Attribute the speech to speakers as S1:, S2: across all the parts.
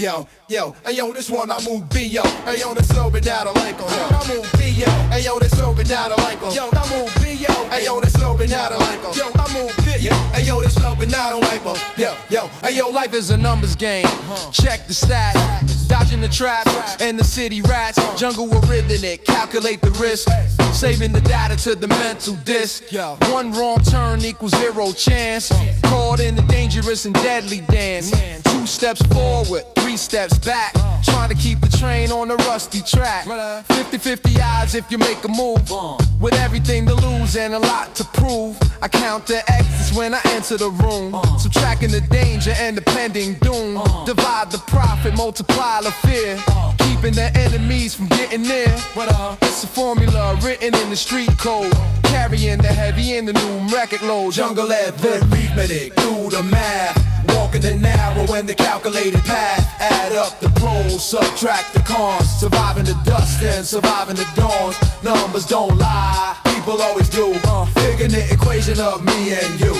S1: Hey yo, this one I move B, yo. Hey yo, this slow it down, I like 'em. I move B, yo. Hey yo, this slow it down, I like 'em. Yo, I move B, yo. Hey yo, this slow it down, I like 'em. Yo, I move B, yo. Hey yo, this slow it down, I like 'em. Hey yo, life is a numbers game. Check the stats, dodging the trap and the city rats. Jungle with rhythm it, calculate the risk. Saving the data to the mental disc. One wrong turn equals zero chance. Caught in the dangerous and deadly dance. 2 steps forward, 3 steps back. Trying to keep the train on the rusty track. 50-50 odds if you make a move. With everything to lose and a lot to prove. I count the exits when I enter the room. Subtracting the danger and the pending doom. Divide the profit, multiply the fear. Keeping the enemies from getting near. It's a formula written in the street code. Carrying the heavy and the numeric load. Jungle arithmetic, do the math. Walking the narrow and the calculated path. Add up the pros, subtract the cons. Surviving the dust and surviving the dawns. Numbers don't lie, people always do. Figuring the equation of me and you.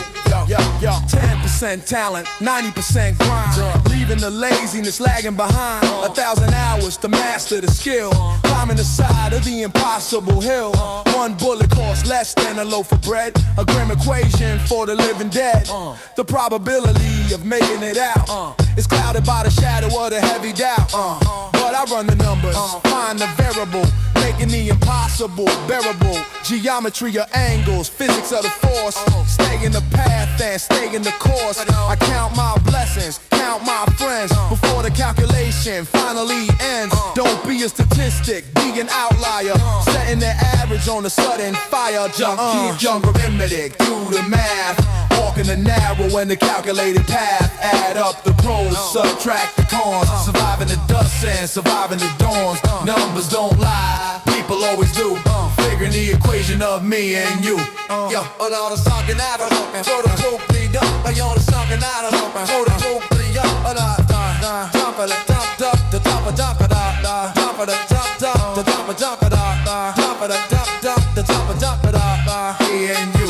S1: 10% talent, 90% grind. Leaving the laziness lagging behind. 1,000 hours to master the skill. Climbing the side of the impossible hill. One bullet costs less than a loaf of bread. A grim equation for the living dead. The probability of making it out is clouded by the shadow of the heavy doubt. But I run the numbers, find the variable, making the impossible bearable. Geometry of angles, physics of the force. Stay in the path and stay in the course. I count my blessings, count my friends before the calculation finally ends. Don't be a statistic, be an outlier. Setting the average on a sudden fire. Keep younger arithmetic, do the math. Walking the narrow and the calculated path. Add up the pros, subtract the cons. Surviving the dust and surviving the dawns. Numbers don't lie, people always do. Figuring the equation of me and you.
S2: Och la det saken är det för det tog bli död. Jag det saken är det för det tog bli död. Och där dump it, dump the dump it, dump it, dump it, dump the dump it, dump it, dump it, dump the dump it, dump it,
S1: me and you.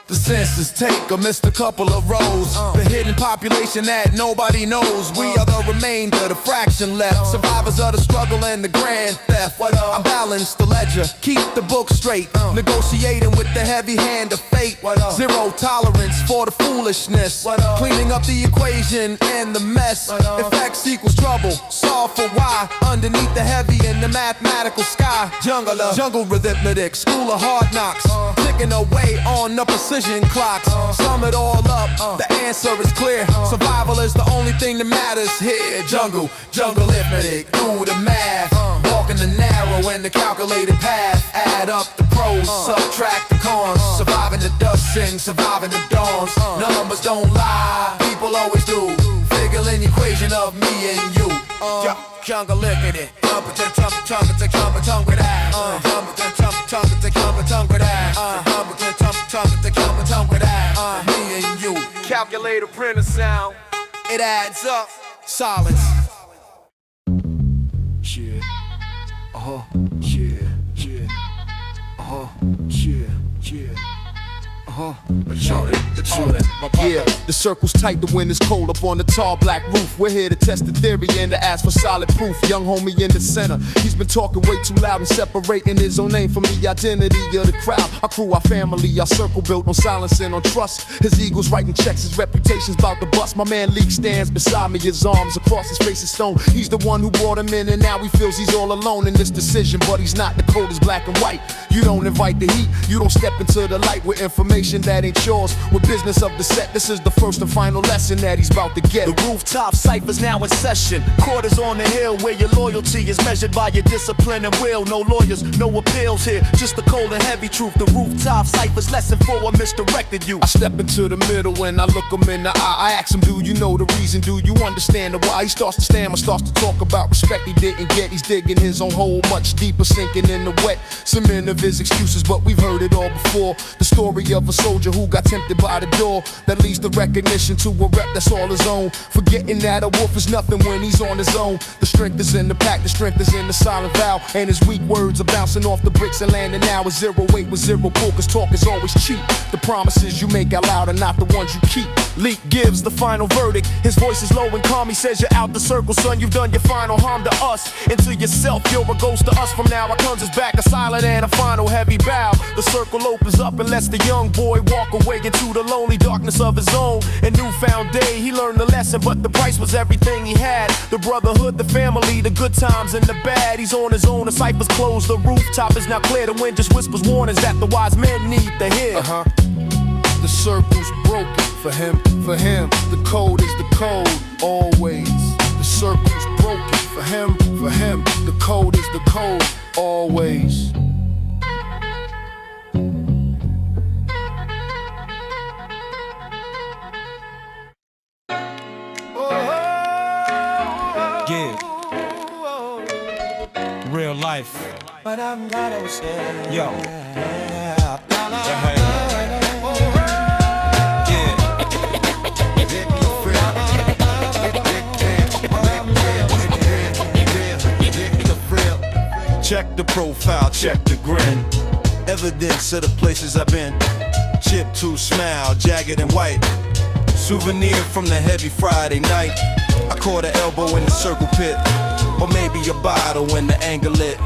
S1: The census take missed a couple of rows. The hidden population that nobody knows. We are the remainder, the fraction left. Survivors of the struggle and the grand theft. I balance the ledger, keep the book straight. Negotiating with the heavy hand of fate. Zero tolerance for the foolishness. Cleaning up the equation and the mess. If X equals trouble, solve for Y. Underneath the heavy in the mathematical sky. Jungle arithmetic, school of hard knocks. Ticking away on the precision clocks. Sum it all up, the answer is clear. Survival is the only thing that matters here. Jungle arithmetic, do the math. Walking the narrow and the calculated path. Add up the pros, subtract the cons. Surviving the dust and surviving the dawns. Numbers don't lie, people always do. Figuring the equation of me and you. Jungle arithmetic, jump with that. Me and you. Calculator printer sound. It adds up. Silence. Yeah. Yeah, the circle's tight, the wind is cold up on the tall black roof. We're here to test the theory and to ask for solid proof. Young homie in the center, he's been talking way too loud and separating his own name from the identity of the crowd. Our crew, our family, our circle built on silence and on trust. His eagle's writing checks, his reputation's about to bust. My man Leak stands beside me, his arms across his face is stone. He's the one who brought him in and now he feels he's all alone in this decision. But he's not, the code is black and white. You don't invite the heat, you don't step into the light with information that ain't yours. With business of the set, this is the first and final lesson that he's about to get.
S3: The rooftop cypher's now in session. Quarters on the hill where your loyalty is measured by your discipline and will. No lawyers, no appeals here, just the cold and heavy truth. The rooftop cypher's lesson for a misdirected you.
S1: I step into the middle and I look him in the eye. I ask him, do you know the reason? Do you understand the why? He starts to stammer, starts to talk about respect he didn't get. He's digging his own hole much deeper, sinking in the wet. Cement of his excuses, but we've heard it all before. The story of a
S3: soldier who got tempted by the door that leads the recognition to a rep that's all his own. Forgetting that a wolf is nothing when he's on his own. The strength is in the pack, the strength is in the silent vow, and his weak words are bouncing off the bricks and landing now. A 0-8 with 0 pull, cause talk is always cheap. The promises you make out loud are not the ones you keep. Leak gives the final verdict. His voice is low and calm. He says you're out the circle, son. You've done your final harm to us. And to yourself, you're a ghost to us. From now, our comes is back, a silent and a final heavy bow. The circle opens up and lets the young boy walk away into the lonely darkness of his own. And newfound day, he learned the lesson, but the price was everything he had. The brotherhood, the family, the good times and the bad. He's on his own, the ciphers closed, the rooftop is now clear. The wind just whispers warnings that the wise men need to hear. The circle's broken for him, for him. The code is the code, always. The circle's broken for him, for him. The code is the code, always.
S4: Yeah. Real life. Yo.
S5: Check the profile, check the grin. Evidence of the places I've been. Chip to smile, jagged and white. Souvenir from the heavy Friday night. I caught an elbow in the circle pit, or maybe a bottle when the anger lit.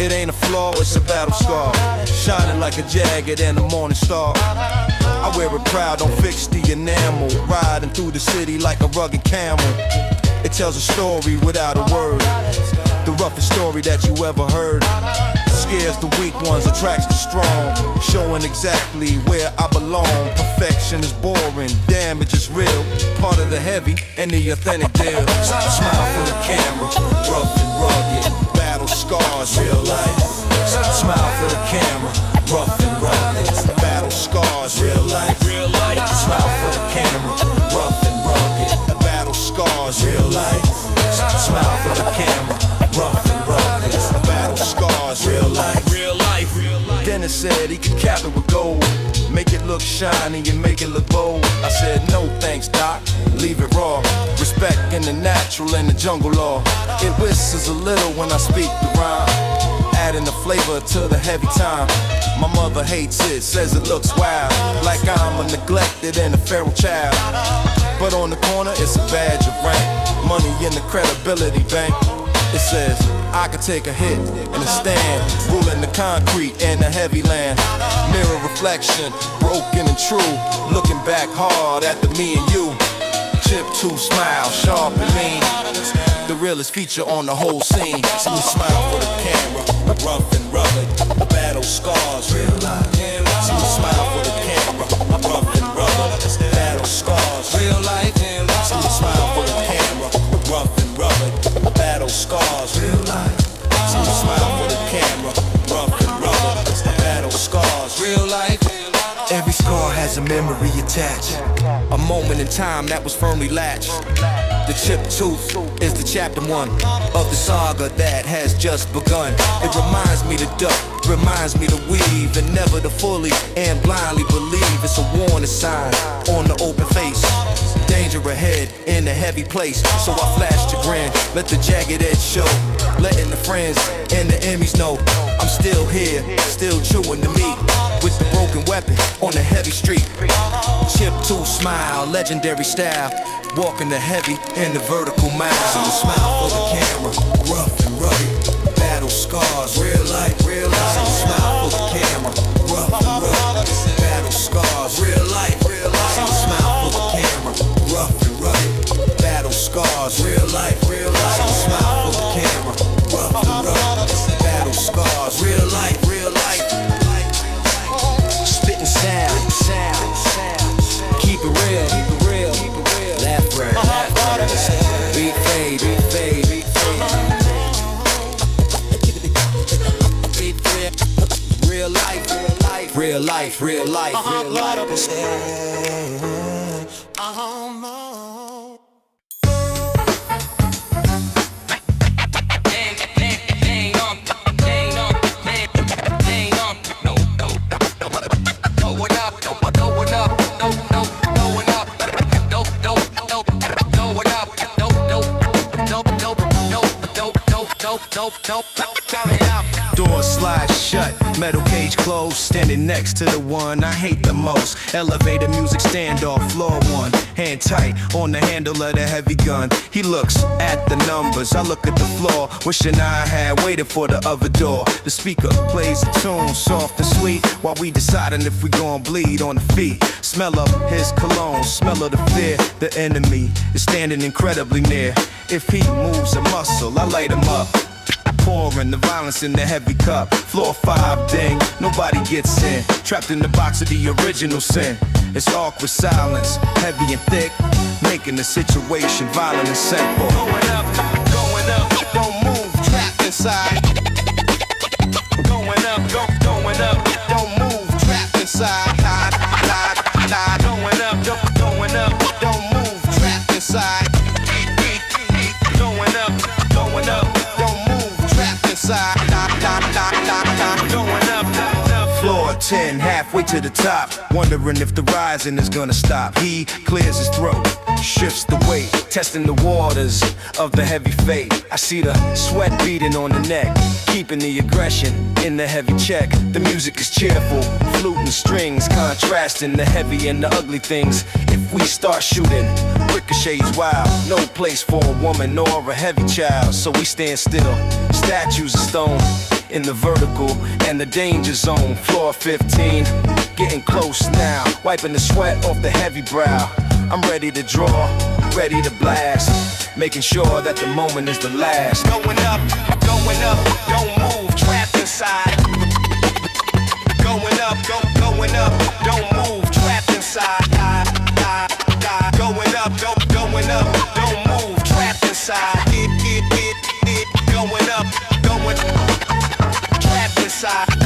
S5: It ain't a flaw, it's a battle scar, shining like a jagged and a morning star. I wear it proud, don't fix the enamel, riding through the city like a rugged camel. It tells a story without a word, the roughest story that you ever heard. Scares the weak ones, attracts the strong, showing exactly where I belong. Perfection is boring, damage is real, part of the heavy and the authentic deal. Smile for the camera, rough and rugged, battle scars, real life. Smile for the camera, rough and rugged, battle scars, real life. Smile for the camera, rough and rugged, battle scars, real life. Smile for the camera, rough and rugged, battle scars, real life. Dennis said he could cap it with gold, make it look shiny and make it look bold. I said no thanks, doc, leave it raw. Respect in the natural and the jungle law. It whistles a little when I speak the rhyme, adding the flavor to the heavy time. My mother hates it, says it looks wild, like I'm a neglected and a feral child. But on the corner it's a badge of rank, money in the credibility bank. It says I could take a hit in a stand, ruling the concrete and the heavy land. Mirror reflection, broken and true, looking back hard at the me and you. Chip to smile, sharp and mean, the realest feature on the whole scene. See me smile for the camera, rough and rugged, battle scars, real life. See me smile for the camera, rough and rugged, battle scars, real life. See me smile for the camera, rough and rugged, battle scars, real life. See me smile for the camera, rough and rugged, battle scars, real life. Every scar has a memory attached, a moment in time that was firmly latched. The chipped tooth is the chapter 1 of the saga that has just begun. It reminds me to duck, reminds me to weave, and never to fully and blindly believe. It's a warning sign on the open face, danger ahead in a heavy place. So I flash the grin, let the jagged edge show, letting the friends and the enemies know I'm still here, still chewing the meat, with the broken weapon on the heavy street. Chip to smile, legendary style, walking the heavy in the vertical mile. So smile for the camera, rough and rugged, battle scars, real life, real life. So smile for the camera, rough and rugged, battle scars, real life, real life. So smile for the camera, rough and rugged, battle scars, real life, real life. So smile for the camera, rough and rugged, battle scars, real life, real life. Spitting sound, keep it real, laugh right, beat fade, real life, real life, real life.
S2: What up? turn it up.
S5: Doors slide shut, metal cage closed, standing next to the one I hate the most. Elevator music standoff, floor one, hand tight on the handle of the heavy gun. He looks at the numbers, I look at the floor, wishing I had waited for the other door. The speaker plays a tune, soft and sweet, while we deciding if we gon' bleed on the feet. Smell of his cologne, smell of the fear. The enemy is standing incredibly near. If he moves a muscle, I light him up. Pouring the violence in the heavy cup. Floor 5, ding, nobody gets in. Trapped in the box of the original sin. It's awkward silence, heavy and thick, making the situation violent and simple. Going up, don't move, trapped inside. Going up, don't move, trapped inside. Going up, don't move, trapped inside. Going up, don't move, trapped inside. Going up. Floor 10, halfway to the top, wondering if the rising is gonna stop. He clears his throat, shifts the weight, testing the waters of the heavy fate. I see the sweat beating on the neck, keeping the aggression in the heavy check. The music is cheerful, flute and strings, contrasting the heavy and the ugly things. If we start shooting, ricochets wild, no place for a woman nor a heavy child. So we stand still, statues of stone in the vertical and the danger zone. Floor 15, getting close now, wiping the sweat off the heavy brow. I'm ready to draw, ready to blast, making sure that the moment is the last. Going up, don't move, trapped inside. Going up, don't move, trapped inside. Going up, don't move, trapped inside. Going up, trapped inside.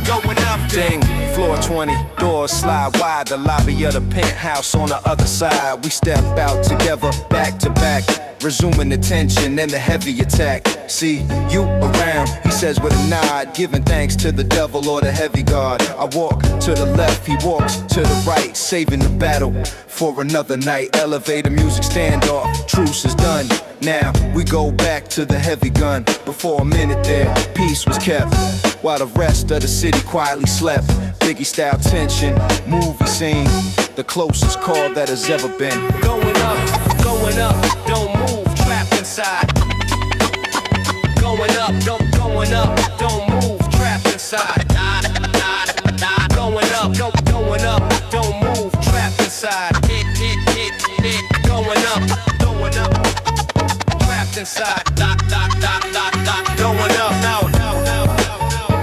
S5: Going up, ding, floor 20, doors slide wide, the lobby of the penthouse on the other side. We step out together, back to back, resuming the tension and the heavy attack. See you around, he says with a nod, giving thanks to the devil or the heavy god. I walk to the left, he walks to the right, saving the battle for another night. Elevator music standoff, truce is done. Now we go back to the heavy gun. Before a minute there, peace was kept, while the rest of the city quietly slept. Biggie style tension, movie scene, the closest call that has ever been. Going up, don't move, trapped inside. Going up, don't move, trapped inside. Going up, don't move, trapped inside. Going up, trapped inside. Going up now.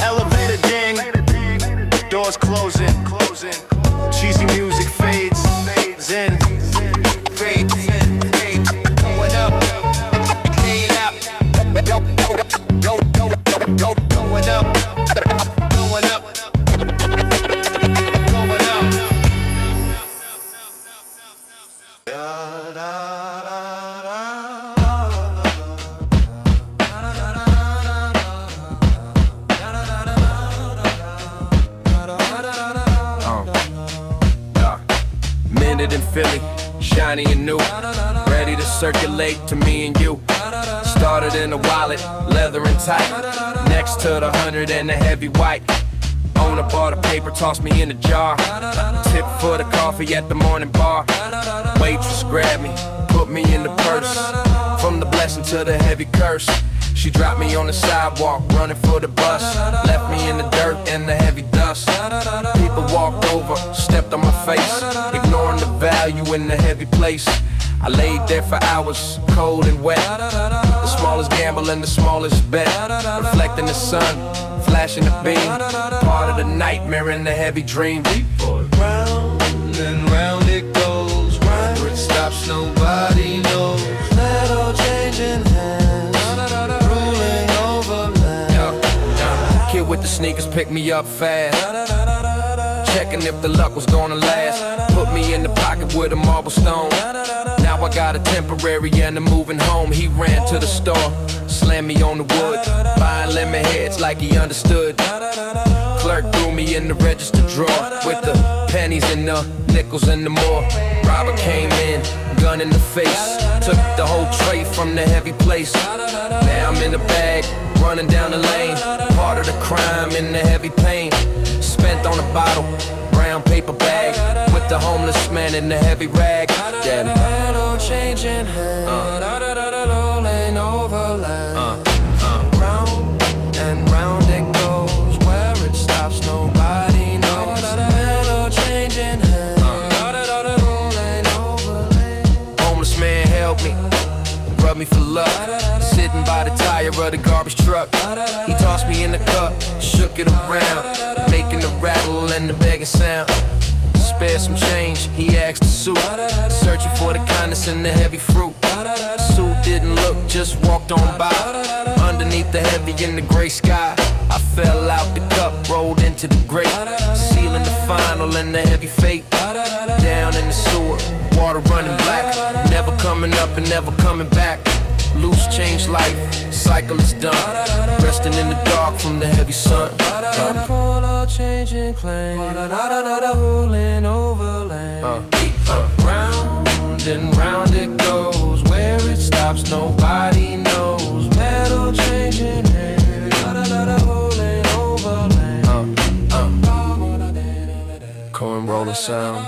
S5: Elevator ding, doors closing. Cheesy music fades in. Going up, clean up. Going up. Minted in Philly, shiny and new, ready to circulate to me and you. Started in a wallet, leather and tight, next to the 100 and the heavy white. Owner bought a paper, tossed me in a jar. Tip for the coffee at the morning bar. Waitress grabbed me, put me in the purse. From the blessing to the heavy curse, she dropped me on the sidewalk, running for the bus. Left me in the dirt and the heavy dust. People walked over, stepped on my face, ignoring the value in the heavy place. I laid there for hours, cold and wet. The smallest gamble and the smallest bet, reflecting the sun, flashing the beam. Part of the nightmare in the heavy dream.
S4: Round and round it goes, where it stops nobody knows. Metal changing hands, ruling over land.
S2: Kid with the sneakers picked me up fast, checking if the luck was gonna last. Put me in the pocket with a marble stone. Now
S6: Now I got a temporary and I'm moving home. He ran to the store, slammed me on the wood, buying lemon heads like he understood. Clerk threw me in the register drawer with the pennies and the nickels and the more. Robber came in, gun in the face, took the whole tray from the heavy place. Now I'm in the bag, running down the lane, part of the crime in the heavy pain. Spent on a bottle, brown paper bag, with the homeless man in the heavy rag. Damn.
S4: Metal changing hands, rolling over land. Round and round it goes, where it stops nobody knows. Metal changing hands, rolling over land.
S6: Homeless man helped me, rubbed me for luck, sitting by the tire of the garbage truck. He tossed me in the cup, shook it around, making the rattle and the begging sound. Spare some change, he asked the suit, searching for the kindness in the heavy fruit. Suit didn't look, just walked on by, underneath the heavy in the gray sky. I fell out the cup, rolled into the grate, sealing the final and the heavy fate. Down in the sewer, water running black, never coming up and never coming back. Loose change life, cycle is done, resting in the dark from the heavy sun.
S4: Full of changing claims, rolling over land. Round and round it goes, where it stops nobody knows. Metal changing hands, rolling over land.
S6: Corn rolling sound,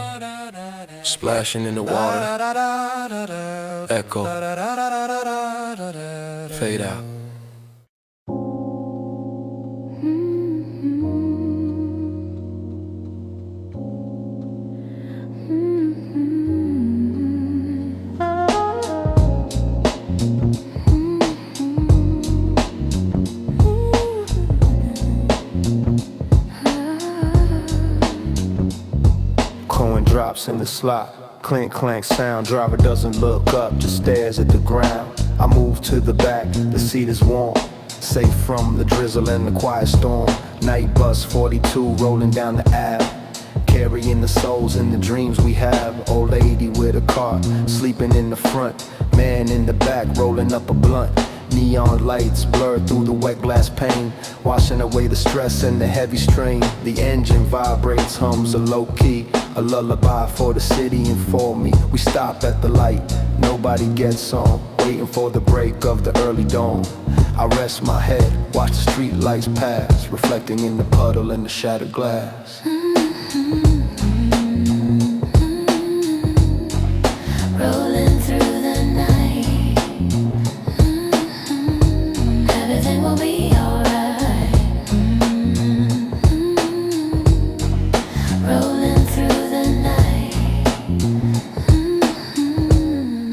S6: splashing in the water, echo, fade out.
S7: Drops in the slot, clink clank sound. Driver doesn't look up, just stares at the ground. I move to the back, the seat is warm, safe from the drizzle and the quiet storm. Night bus 42 rolling down the Ave, carrying the souls and the dreams we have. Old lady with a car, sleeping in the front, man in the back rolling up a blunt. Neon lights blur through the wet glass pane, washing away the stress and the heavy strain. The engine vibrates, hums a low key, a lullaby for the city and for me. We stop at the light, nobody gets on, waiting for the break of the early dawn. I rest my head, watch the street lights pass, reflecting in the puddle and the shattered glass.
S8: Rolling through the night, everything will be alright. Rolling through the night,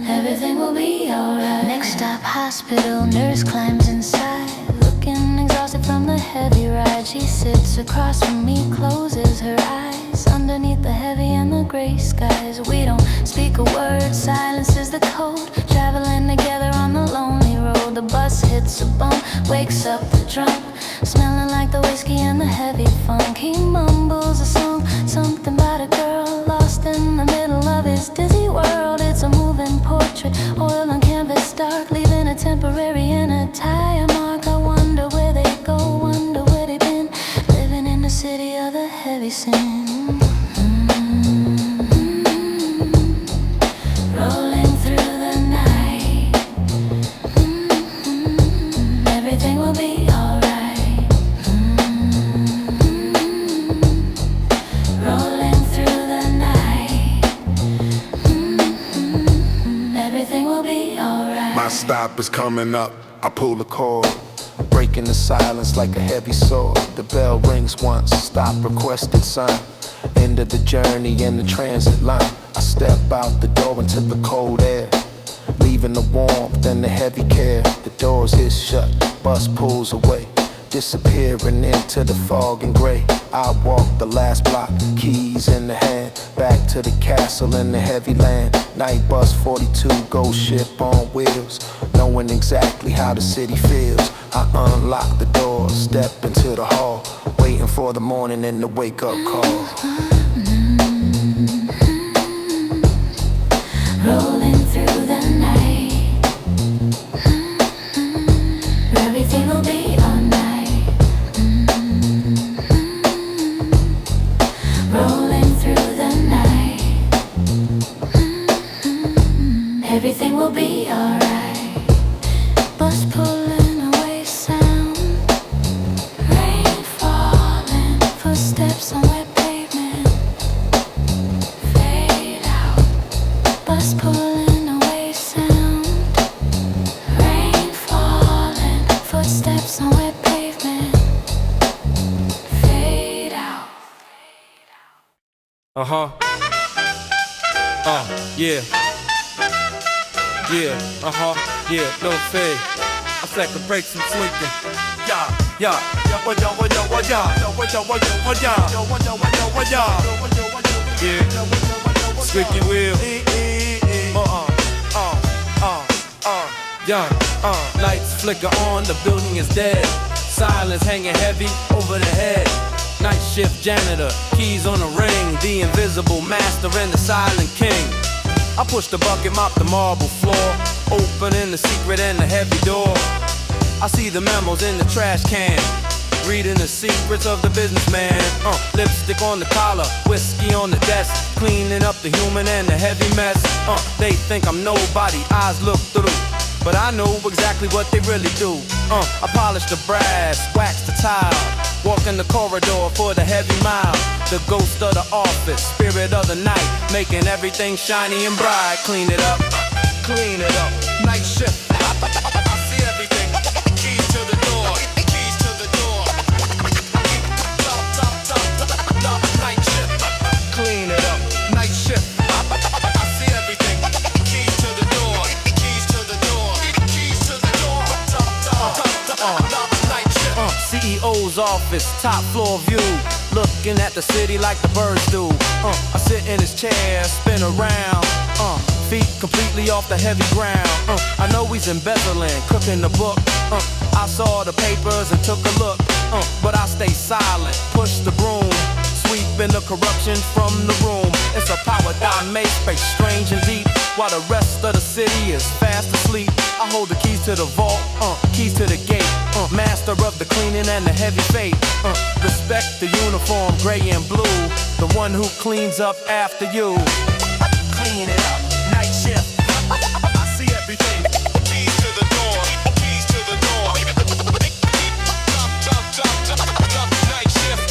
S8: everything will be alright. Next stop, hospital, nurse climbs inside, looking exhausted from the heavy ride. She sits across from me, closes her eyes, underneath the heavy and the gray skies. We don't speak a word, silence is the code, traveling together on the lonely road. The bus hits a bump, wakes up the drunk, smelling like the whiskey and the heavy funk. He mumbles a song, something about a girl lost in the middle of his dizzy world. It's a moving portrait, oil on canvas dark, leaving a temporary and a tire mark. I wonder where they go, wonder where they've been, living in the city of the heavy sin. Rolling through the night, everything will be alright. Rolling through the night, everything will be alright.
S9: My stop is coming up, I pull the cord,
S7: Breaking the silence like a heavy sword. The bell rings once, stop requested sign. End of the journey in the transit line. I step out the door into the cold air, leaving the warmth and the heavy care. The doors hit shut, bus pulls away, disappearing into the fog and gray. I walk the last block, keys in the hand, back to the castle in the heavy land. Night bus 42, ghost ship on wheels, knowing exactly how the city feels. I unlock the door, step into the hall, waiting for the morning and the wake-up call.
S8: Rolling through
S4: Yeah. Yeah, yeah, no fade. I second break some swinking. Yeah. Squeaky wheel. Lights flicker on, the building is dead. Silence hanging heavy over the head. Night shift janitor, keys on the ring. The invisible master and the silent king. I push the bucket, mop the marble floor, opening the secret and the heavy door. I see the memos in the trash can, reading the secrets of the businessman. Lipstick on the collar, whiskey on the desk, cleaning up the human and the heavy mess. They think I'm nobody, eyes look through, but I know exactly what they really do. I polish the brass, wax the tile, walk in the corridor for the heavy mile. The ghost of the office, spirit of the night, making everything shiny and bright. Clean it up, night shift. I see everything. Keys to the door, keys to the door. Top, night shift. Clean it up, night shift. I see everything. Keys to the door, keys to the door, keys to the door. Top, night shift. CEO's office, top floor view. Looking at the city like the birds do. I sit in his chair, spin around. Feet completely off the heavy ground. I know he's embezzling, cooking the book. I saw the papers and took a look. But I stay silent, push the broom, sweeping the corruption from the room. It's a power down maze space, strange and deep, while the rest of the city is fast asleep. I hold the keys to the vault, keys to the gate. Master of the cleaning and the heavy fate. Respect the uniform, gray and blue, the one who cleans up after you. Clean it up, night shift. I see everything. Keys to the door, keys to the door. Night shift.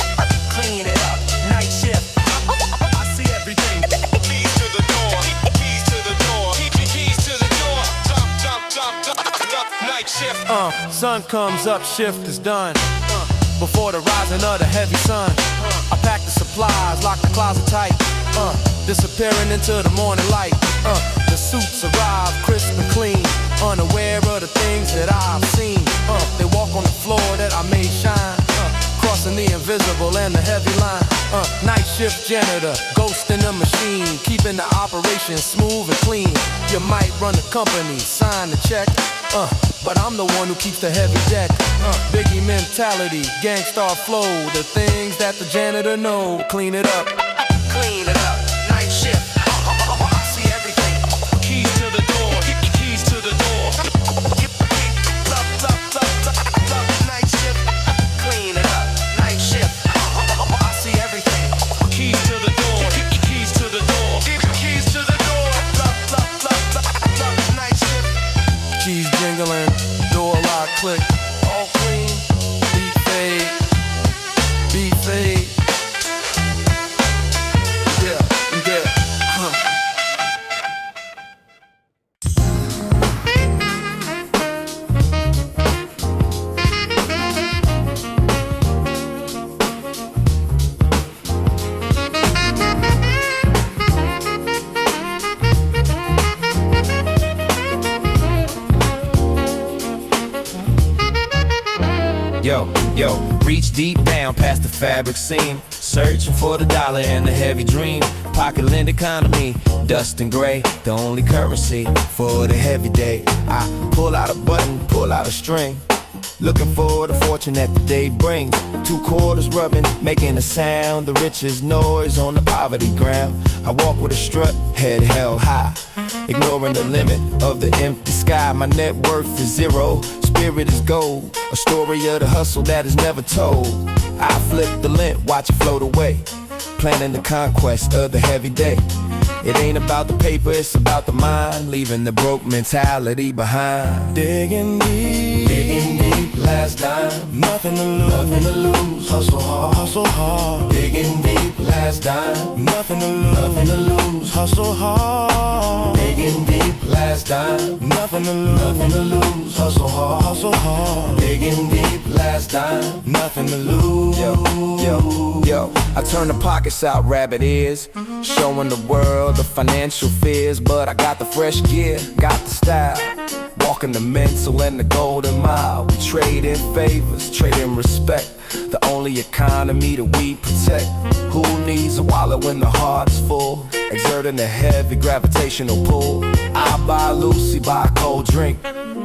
S4: Clean it up, night shift. I see everything. Keys to the door, keys to the door, keys to the door. Night shift. Sun comes up, shift is done. Before the rising of the heavy sun, I pack the supplies, lock the closet tight. Disappearing into the morning light. The suits arrive crisp and clean, unaware of the things that I've seen. They walk on the floor that I made shine, crossing the invisible and the heavy line. Night shift janitor, ghost in the machine, keeping the operation smooth and clean. You might run the company, sign the check, but I'm the one who keeps the heavy deck. Biggie mentality, gangstar flow, the things that the janitor know. Clean it up, night shift. I see everything. Keys to the door, keys to the door. Night shift. Clean it up, night shift. I see everything. Keys to the door, keys to the door, keys to the door. Night shift. Keys jingling, door lock, click. All clean, beat fade.
S10: Yo, reach deep down past the fabric seam, searching for the dollar and the heavy dream. Pocket-lend economy, dust and gray, the only currency for the heavy day. I pull out a button, pull out a string, looking for the fortune that the day brings. 2 quarters rubbing, making a sound, the richest noise on the poverty ground. I walk with a strut, head held high, ignoring the limit of the empty sky. My net worth is zero, spirit is gold, a story of the hustle that is never told. I flip the lint, watch it float away, planning the conquest of the heavy day. It ain't about the paper, it's about the mind, leaving the broke mentality behind. Digging deep,
S2: deep, last dime, nothing to lose, nothing to lose. Hustle hard, digging deep, last dime, nothing to lose, nothing to lose. Hustle hard, digging deep, last dime, nothing to lose, nothing to lose. Hustle hard, digging deep, last dime, nothing to lose.
S10: Yo, I turn the pockets out, rabbit ears, showing the world the financial fears. But I got the fresh gear, got the style, walking the mental and the golden mile. We trade in favors, trade in respect, the only economy that we protect. Who needs a wallet when the heart is full, exerting a heavy gravitational pull? I buy Lucy, buy a cold drink,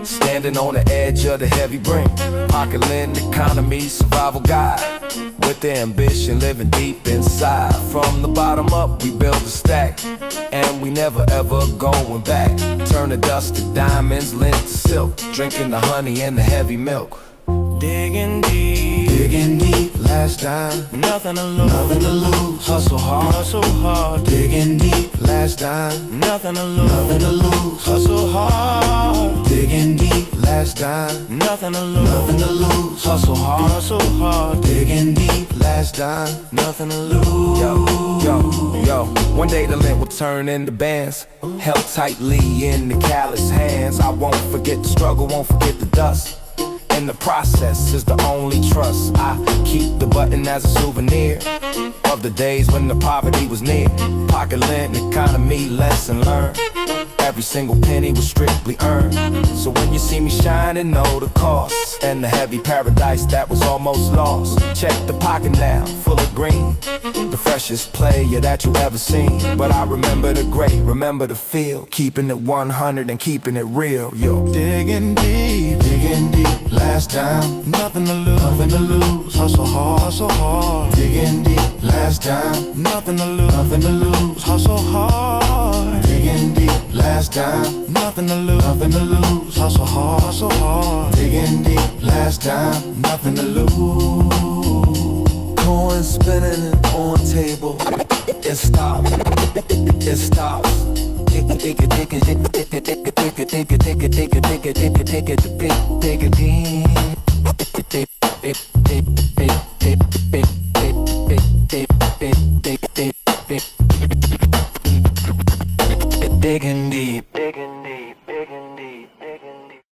S10: standing on the edge of the heavy brink. Pocket lend economy, survival guide, with the ambition living deep inside. From the bottom up, we build a stack, and we never ever going back. Turn the dust to diamonds, lint to silk, drinking the honey and the heavy milk.
S2: Digging deep, last dime, nothing to lose, nothing to lose. Hustle hard, digging deep, last dime, nothing to lose, nothing to lose. Hustle hard, digging deep, last dime, nothing to lose, nothing to lose. Hustle hard, digging deep, last dime, nothing to lose.
S10: Yo, one day the lint will turn into bands, held tightly in the callous hands. I won't forget the struggle, won't forget the dust, and the process is the only trust. I keep the button as a souvenir of the days when the poverty was near. Pocket lint, economy, lesson learned. Every single penny was strictly earned. So when you see me shining, know the cost, and the heavy paradise that was almost lost. Check the pocket now, full of green, the freshest player that you ever seen. But I remember the great, remember the feel, keeping it 100 and keeping it real. Yo,
S2: digging deep, last dime, nothing to lose, nothing to lose. Hustle hard, digging deep, last dime, nothing to lose, nothing to lose. Hustle hard, digging deep, last dime, nothing to lose, nothing to lose. Hustle hard, digging deep, last dime, nothing to lose.
S10: coin spinning on table. It stops, it stops. Digging deep, digging deep, digging deep, digging deep.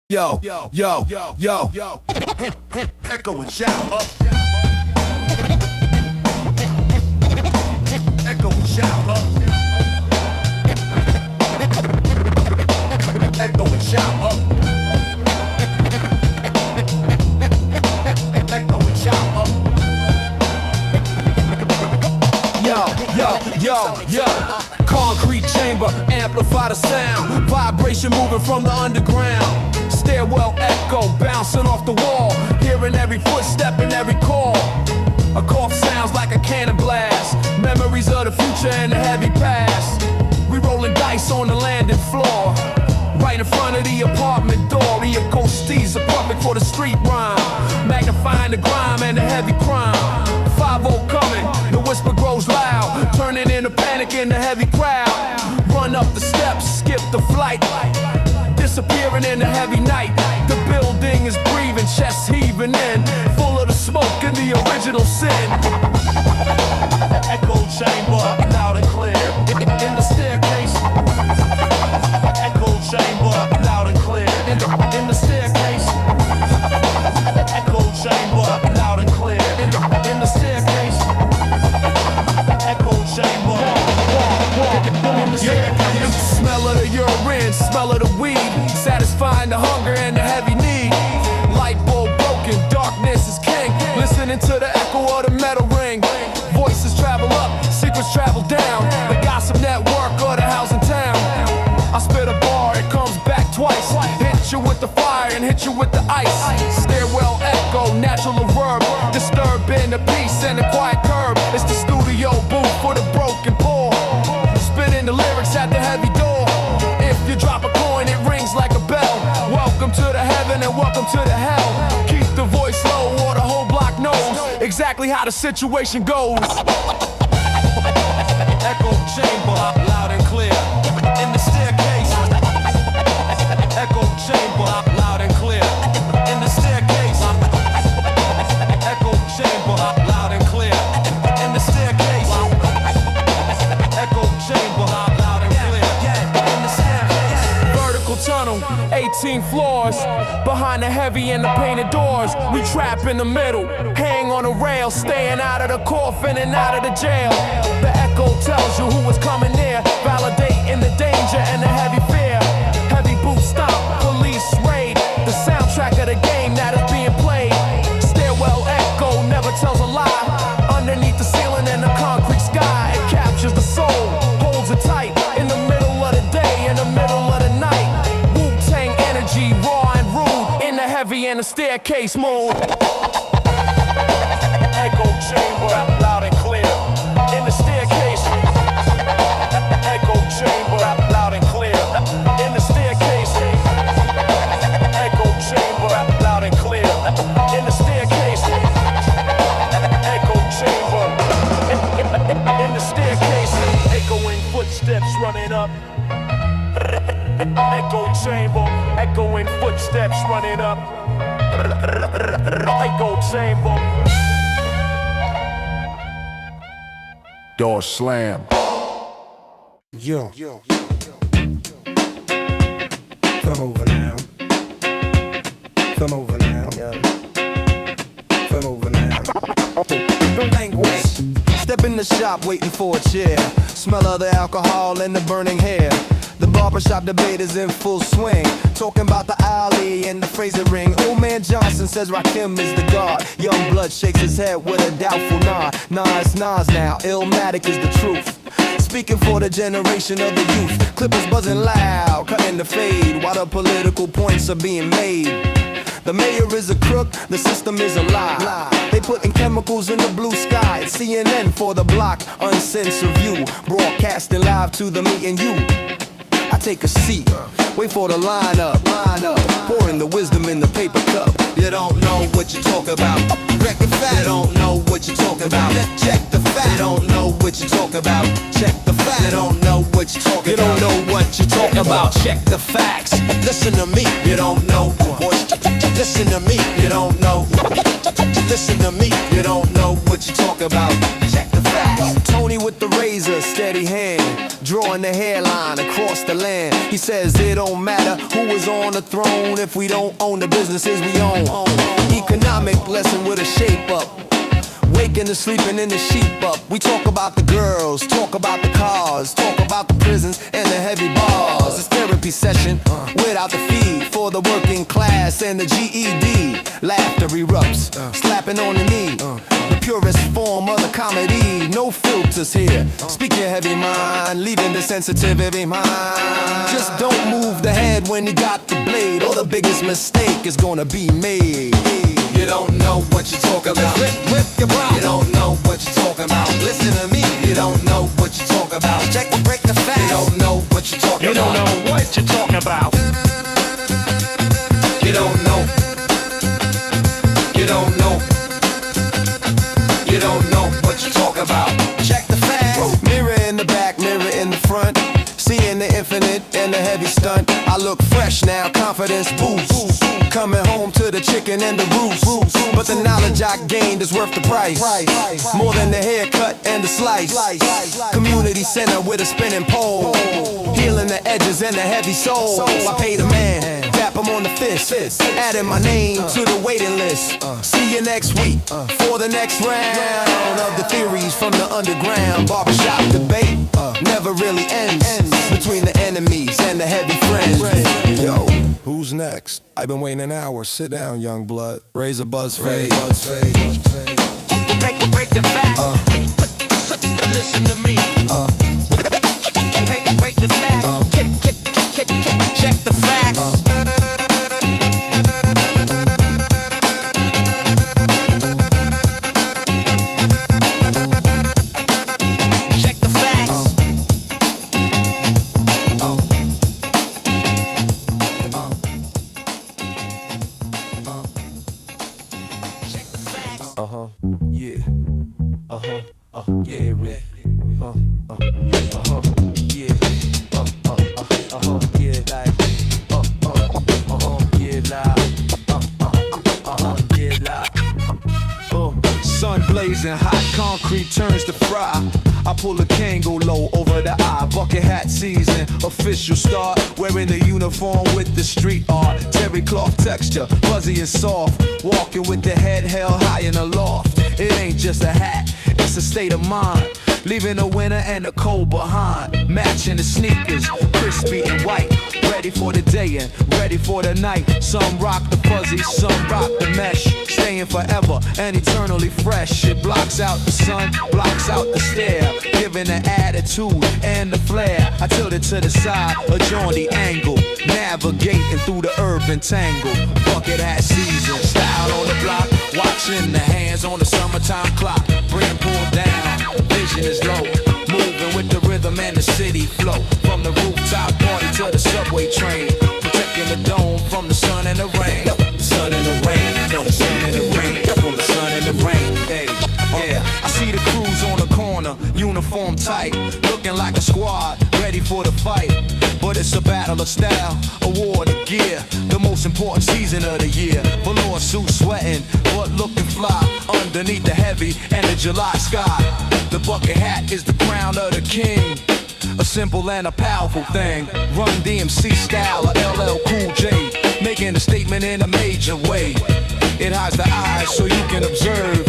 S5: Yo, echo and shout up. Echo and shout up. Echo and shout up. Echo and shout up.
S1: Yo. Concrete chamber, amplify the sound. Vibration moving from the underground. Stairwell echo, bouncing off the wall. Hearing every footstep and every call. A cough sounds like a cannon blast. Memories of the future and the heavy past. We rolling dice on the landing floor, right in front of the apartment door. The ghosties are perfect for the street rhyme, magnifying the grime and the heavy crime. 5-0 coming, the whisper grows loud, turning into panic in the heavy crowd. Run up the steps, skip the flight, disappearing in the heavy night. The building is breathing, chests heaving in, full of the smoke and the original sin.
S5: Echo chamber, loud and clear.
S1: In the staircase,
S5: Echo chamber, loud and clear.
S1: in the staircase,
S5: Echo chamber, loud and clear.
S1: in the staircase,
S5: Echo chamber.
S1: in the staircase. Smell of the urine, smell of the weed, satisfying the hunger and the heavy need. Light bulb broken, darkness is king. Listening to the echo of the metal ring. Voices travel up, secrets travel down. The gossip network of the house in town. I spit a bar, it comes back twice. Hit you with the fire and hit you with the ice. Stairwell echo, natural reverb, disturbing the peace and the quiet curb. It's the studio booth for the broken poor, spitting the lyrics at the heavy door. If you drop a coin, it rings like a bell. Welcome to the heaven and welcome to the hell. Keep the voice low or the whole block knows exactly how the situation goes.
S5: Echo chamber, loud and clear. In the staircase. Echo chamber, loud and clear. In the staircase.
S11: floors. Behind the heavy and the painted doors, we trap in the middle. Hang on a rail, staying out of the coffin and out of the jail. The echo tells you who is coming near, validating the danger and the heavy fear. Heavy boot stomp, police raid, the soundtrack of the game that is being played. Stairwell echo never tells a lie. Underneath the ceiling and the concrete sky, it captures the soul, holds it tight. In the middle of the day, in the middle of the night. Wu-Tang energy, raw and rude. In the heavy and the staircase mode. Echo chamber, loud and clear. In the staircase. Echo chamber, loud and clear. In the staircase. Echo chamber, loud and clear. In the staircase. Echo chamber. In the staircase. Echoing footsteps running up. Echo chamber. Echoing footsteps running up. Echo chamber.
S9: Door slam.
S1: Yo. Come over now. Come over now. Come over now. Language.
S3: Step in the shop waiting for a chair. Smell of the alcohol and the burning hair. The barbershop debate is in full swing. Talking about the alley and the Fraser ring. Old man Johnson says Rakim is the god. Young blood shakes his head with a doubtful nod. Nah, it's Nas now. Illmatic is the truth. Speaking for the generation of the youth. Clippers buzzing loud, cutting the fade while the political points are being made. The mayor is a crook, the system is a lie. They putting chemicals in the blue sky. It's CNN for the block, uncensored view. Broadcasting live to the me and you. I take a seat, wait for the line up, pouring the wisdom in the paper cup. You don't know what you talk about. Check the fact. You don't know what you talk about. Check the fact. You don't know what you talk about. Check the fact. You don't know what you talk about. You don't know what you talk about. Check the facts. Listen to me. You don't know. Listen to me. You don't know. Listen to me. You don't know what you talk about. Check the facts. Tony with the razor, steady hand, drawing the hairline across the land. He says it don't matter who is on the throne if we don't own the businesses we own. Economic lesson with a shape up. Waking and sleeping in the sheep up. We talk about the girls, talk about the cars, talk about the prisons and the heavy bars. It's therapy session without the fee for the working class and the GED. Laughter erupts, slapping on the knee. The purest form of the comedy. No filters here. Speak your heavy mind, leaving the sensitivity mind. Just don't move the head when you got the blade, or the biggest mistake is gonna be made. You don't know what you talk about. Whip your bra. You don't know what you talking about. Listen to me. You don't know what you talk about. Check the break the facts. You don't know what you talking about. You don't know what you're talking about. You don't know. You don't know. You don't know what you talk about. Check the facts. Mirror in the back, mirror in the front. Seeing the infinite and the heavy stunt. I look fresh now, confidence boost. Coming home to the chicken and the roost. But the knowledge I gained is worth the price. More than the haircut and the slice. Community center with a spinning pole. Healing the edges and the heavy soul. I pay the man, tap him on the fist. Adding my name to the waiting list. See you next week for the next round of the theories from the underground. Barbershop debate never really ends between the enemies and the heavy friends.
S9: Yo, who's next? I've been waiting an hour. Sit down, young blood. Raise a buzz fade.
S11: Break the facts. Listen to me. Break the facts. Check the facts. Check the facts.
S3: Yeah. Yeah, man. Yeah. Yeah, like. Yeah, like.
S5: Sun blazing hot, concrete turns to fry.
S3: I pull a Kango low over the eye. Bucket hat season, official start. Wearing the uniform with the street art. Terry cloth texture, fuzzy and soft. Walking with the head held high in the loft. It ain't just a hat, it's a state of mind. Leaving a winter and a cold behind. Matching the sneakers, crispy and white. Ready for the day and ready for the night. Some rock the fuzzy, some rock the mesh. Staying forever and eternally fresh. It blocks out the sun, blocks out the stare. Giving the attitude and the flair. I tilt it to the side, adjoin the angle. Navigating through the urban tangle. Bucket hat season, style on the block. Watching the hands on the summertime clock. Bring pull down, vision is low. Moving with the rhythm and the city flow. From the rooftop party to the subway train. Protecting the dome from the sun and the rain. The sun and the rain, no, the sun and the rain. From the sun and the rain, hey, yeah. I see the crews on the corner, uniform tight. Looking like a squad, ready for the fight. But it's a battle of style, a war of gear. The most important season of the year. Velour suit sweating, but looking fly. Underneath the heavy and the July sky. The bucket hat is the crown of the king. A simple and a powerful thing. Run DMC style or LL Cool J. Making a statement in a major way. It hides the eyes so you can observe.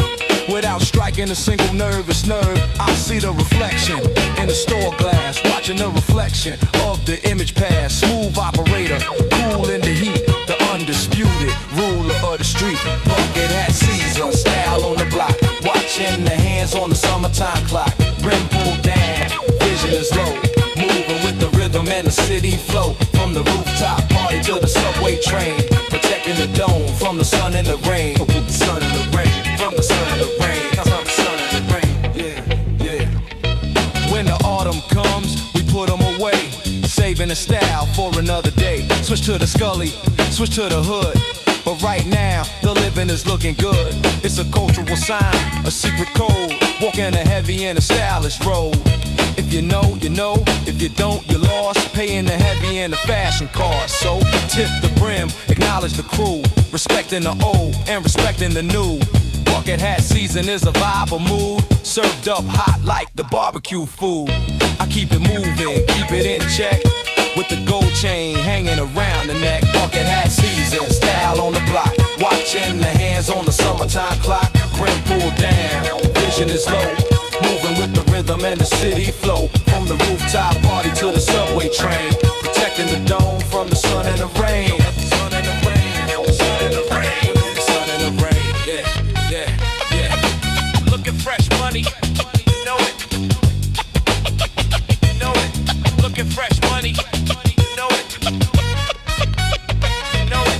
S3: Without striking a single nervous nerve. I see the reflection in the store glass. Watching the reflection of the image pass. Smooth operator, cool in the heat. The undisputed ruler of the street. Bucket hat season, style on the block. Watching the hands on the summertime clock. Rim pulled down, vision is low. Moving with the rhythm and the city flow. From the rooftop party to the subway train. Protecting the dome from the sun and the rain. The sun and the rain. From the sun and the rain. From the sun and the rain. Yeah, yeah. When the autumn comes, we put them away. Saving the style for another day. Switch to the Scully, switch to the hood. But right now, the living is looking good. It's a cultural sign, a secret code. Walking a heavy and a stylish road. If you know, you know. If you don't, you're lost. Paying the heavy and the fashion cost. So tip the brim, acknowledge the crew. Respecting the old and respecting the new. Bucket hat season is a vibe, a mood. Served up hot like the barbecue food. I keep it moving, keep it in check. With the gold chain hanging around the neck. Bucket hat season, style on the block. Watching the hands on the summertime clock. Brim pulled down, vision is low. Moving with the rhythm and the city flow. From the rooftop party to the subway train. Protecting the dome from the sun and the rain. Sun and the rain, sun and the rain. Sun and the rain, yeah, yeah, yeah. Looking fresh money, you know it. You know it. Looking fresh money, you know it. You know it.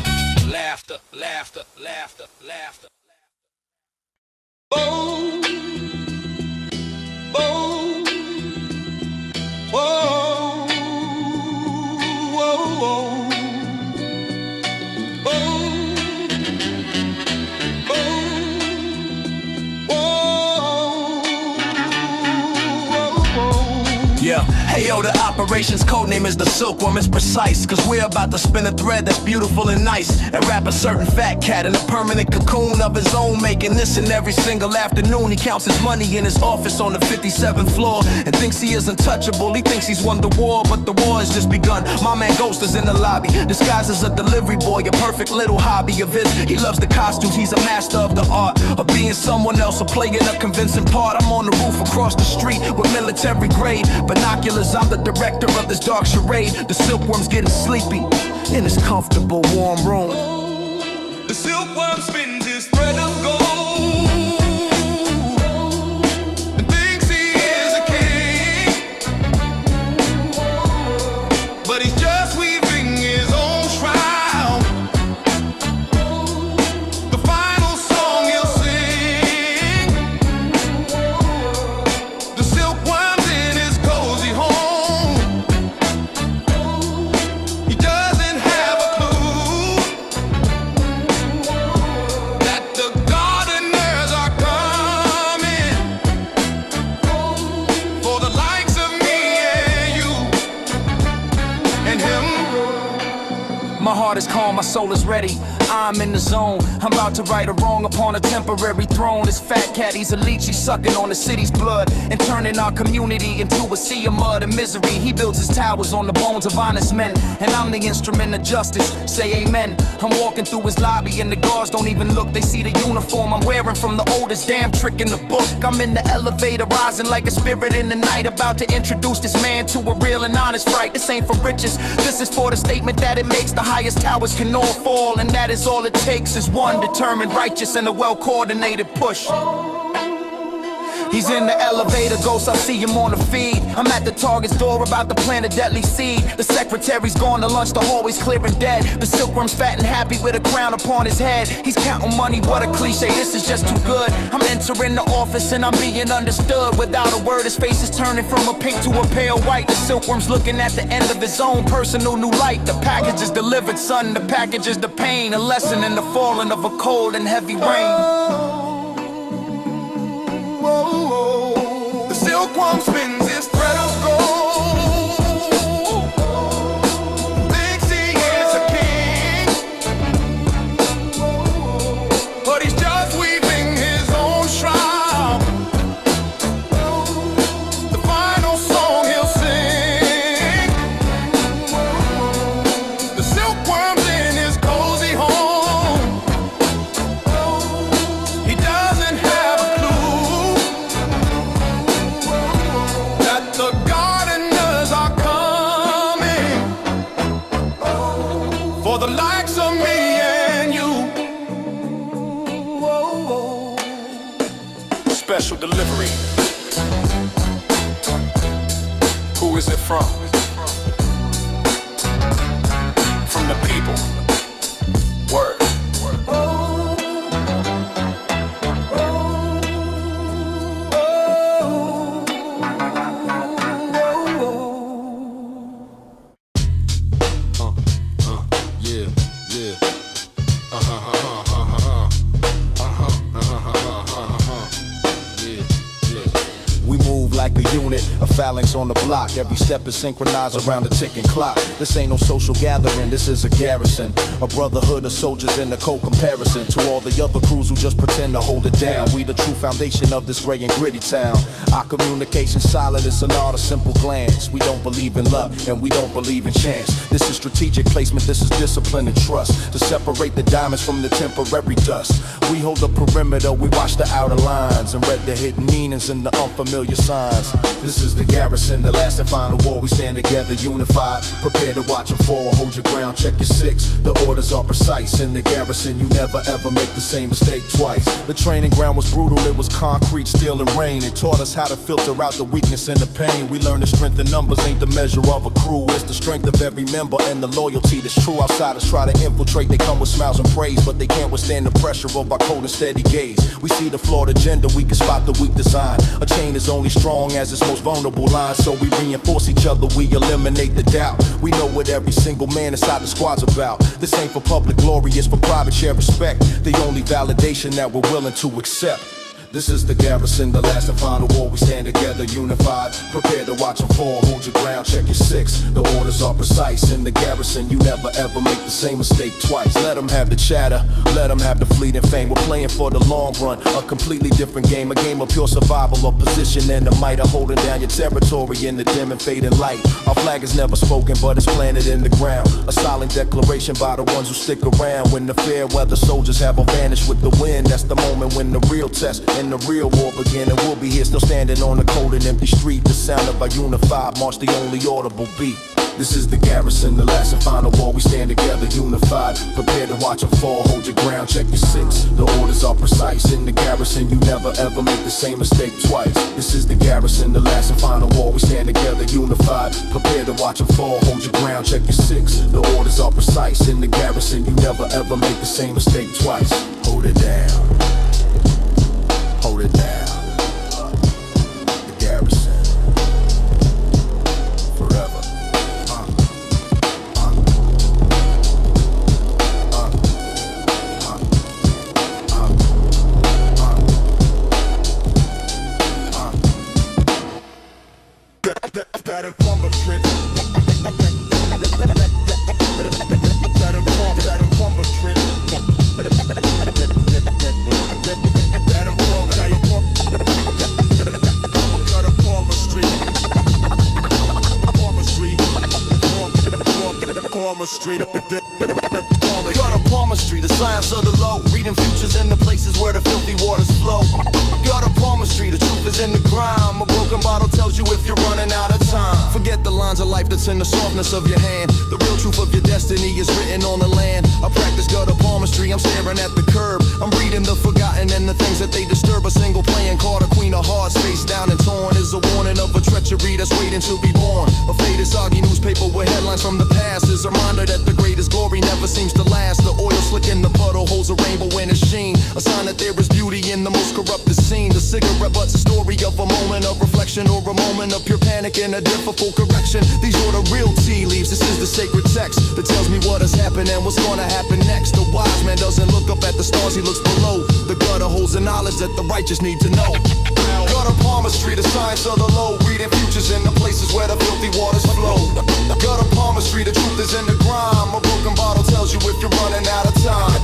S3: Laughter, laughter, laughter, laughter.
S1: Boom, boom, whoa, whoa, whoa, boom, boom, whoa, whoa, whoa.
S3: Yeah. Hey yo, the operations code name is the Silkworm, it's precise. Cause we're about to spin a thread that's beautiful and nice. And wrap a certain fat cat in a permanent cocoon of his own. Making this in every single afternoon. He counts his money in his office on the 57th floor. And thinks he is untouchable, he thinks he's won the war. But the war has just begun, my man Ghost is in the lobby. Disguised as a delivery boy, a perfect little hobby of his. He loves the costumes, he's a master of the art of being someone else or playing a convincing part. I'm on the roof across the street with military grade binoculars. I'm the director of this dark charade. The silkworm's getting sleepy in his comfortable warm room.
S1: The silkworm spins his thread of gold and thinks he is a king, but he's just weaving his own shroud. The final song he'll sing. The silkworm's in his cozy home. He doesn't have a clue
S10: soul is ready. I'm in the zone. I'm about to right a wrong upon a temporary throne. This fat cat, he's a leech, he's sucking on the city's blood and turning our community into a sea of mud and misery. He builds his towers on the bones of honest men, and I'm the instrument of justice. Say amen. I'm walking through his lobby and the guards don't even look. They see the uniform I'm wearing from the oldest damn trick in the book. I'm in the elevator rising like a spirit in the night, about to introduce this man to a real and honest fight. This ain't for riches, this is for the statement that it makes. The highest towers can all fall, and that is all it takes is one determined, righteous, and a well-coordinated push. He's in the elevator, ghost, I see him on the feed. I'm at the target's door about to plant a deadly seed. The secretary's gone to lunch, the hallway's clear and dead. The silkworm's fat and happy with a crown upon his head. He's counting money, what a cliche, this is just too good. I'm entering the office and I'm being understood. Without a word, his face is turning from a pink to a pale white. The silkworm's looking at the end of his own personal new light. The package is delivered, son, the package is the pain. A lesson in the falling of a cold and heavy rain.
S1: The silkworm spins his thread of gold. Thinks he is a king, but he's just weaving his own shroud. The final song he'll sing. The silkworm's in his cozy home. He doesn't have a clue that the gardeners are coming for the likes of me and you.
S4: Special delivery. Who is it from? From the people. Word.
S9: Yeah, yeah. We move like a unit, a phalanx on the block. Every step is synchronized around the ticking clock. This ain't no social gathering, this is a garrison. A brotherhood of soldiers in a cold comparison to all the other crews who just pretend to hold it down. We the true foundation of this gray and gritty town. Our communication solid, it's an art of simple glance. We don't believe in luck, and we don't believe in chance. This is strategic placement, this is discipline and trust. To separate the diamonds from the temporary dust. We hold the perimeter, we watch the outer lines, and read the hidden meanings in the unfamiliar signs. This is the garrison, the last and final war. We stand together, unified, prepare to watch them fall. Hold your ground, check your six. The orders are precise. In the garrison, you never ever make the same mistake twice. The training ground was brutal, it was concrete, steel, and rain. It taught us how to filter out the weakness and the pain. We learned the strength in numbers ain't the measure of a crew. It's the strength of every member and the loyalty that's true. Outsiders try to infiltrate, they come with smiles and praise, but they can't withstand the pressure of our cold and steady gaze. We see the flawed agenda, we can spot the weak design. A chain is only strong as its most vulnerable line, so we reinforce each other, we eliminate the doubt. We know what every single man inside the squad's about. This ain't for public glory, it's for private share respect. The only validation that we're willing to accept. This is the garrison, the last and final war. We stand together, unified, prepare to watch them fall. Hold your ground, check your six. The orders are precise. In the garrison, you never ever make the same mistake twice. Let them have the chatter, let them have the fleeting fame. We're playing for the long run, a completely different game. A game of pure survival, of position and the might of holding down your territory in the dim and fading light. Our flag is never spoken, but it's planted in the ground. A silent declaration by the ones who stick around. When the fair weather soldiers have all vanished with the wind, that's the moment when the real test and the real war begin, and we'll be here still standing on the cold and empty street. The sound of our unified march, the only audible beat. This is the garrison, the last and final war. We stand together, unified, prepare to watch them fall. Hold your ground, check your six. The orders are precise. In the garrison, you never ever make the same mistake twice. This is the garrison, the last and final war. We stand together, unified, prepare to watch them fall. Hold your ground, check your six. The orders are precise. In the garrison, you never ever make the same mistake twice. Hold it down. Hold it down. The garrison. Forever.
S1: Let it pump a trip. Let it pump, let it pump.
S5: Street. Got a Palmer Street, the science of the low. Reading futures in the places where the filthy waters flow. Got a Palmer Street, the truth is in the grime. A broken bottle tells you if you're running out of time. Forget the lines of life that's in the softness of your hand. The real truth of your destiny is written on the land. I practice gut a Palmer Street, I'm staring at the curb. I'm reading the forgotten and the things that they disturb. A single playing card, a queen of hearts, face down and torn, is a warning of a treachery that's waiting to be born. A faded soggy newspaper with headlines from the past is a reminder that the greatest glory never seems to last. The oil slick in the puddle holds a rainbow in its sheen, a sign that there is beauty in the most corrupted scene. The cigarette butt's a story of a moment of reflection, or a moment of pure panic and a difficult correction. These are the real tea leaves, this is the sacred text that tells me what has happened and what's gonna happen next. The wise man doesn't look up at the stars, he looks below. The gutter holds the knowledge that the righteous need to know. Got a Palmer Street, the science of the low. Reading futures in the places where the filthy waters flow. Got a Palmer Street, the truth is in the grime. A broken bottle tells you if you're running out of time.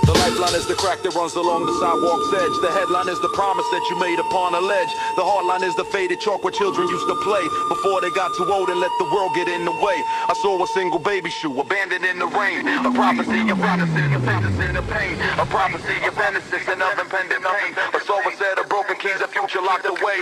S5: The lifeline is the crack that runs along the sidewalk's edge. The headline is the promise that you made upon a ledge. The hardline is the faded chalk where children used to play before they got too old and let the world get in the way. I saw a single baby shoe abandoned in the rain. A prophecy of innocence, a sentence in the pain. A prophecy of innocence and of impending pain. A saw a set of broken keys, a future locked away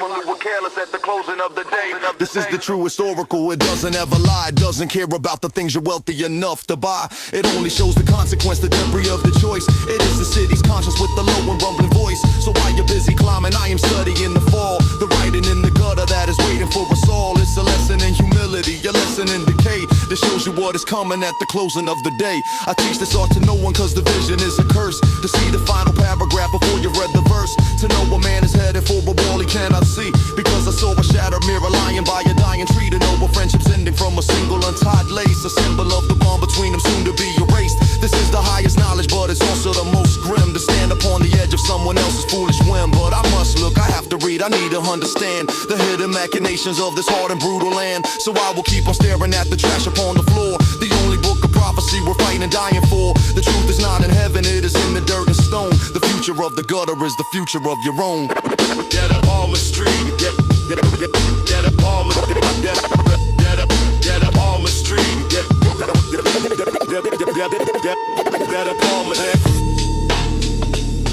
S5: when we were careless at the closing of the day. This is the true historical, it doesn't ever lie. It doesn't care about the things you're wealthy enough to buy. It only shows the consequence, the debris of the choice. It is the city's conscience with the low and rumbling voice. So while you're busy climbing, I am studying the fall. The writing in the gutter that is waiting for us all. It's a lesson in humility, a lesson in decay. That shows you what is coming at the closing of the day. I teach this art to no one cause the vision is a curse. To see the final paragraph before you've read the verse. To know a man is headed for a wall he cannot see. Because I saw a shattered mirror lying by a dying tree. To know a friendship's ending from a single untied lace. A symbol of the bond between them soon to be erased. This is the highest knowledge, but it's also the most grim. To stand upon the edge of someone else's foolish whim. But I must look, I have to read, I need to understand the hidden machinations of this hard and brutal land. So I will keep on staring at the trash upon the floor. The only book of prophecy we're fighting and dying for. The truth is not in heaven, it is in the dirt and stone. The future of the gutter is the future of your own. Get up Palmer Street, get up Palmer Street, get up Palmer Street, get up Palmer Street.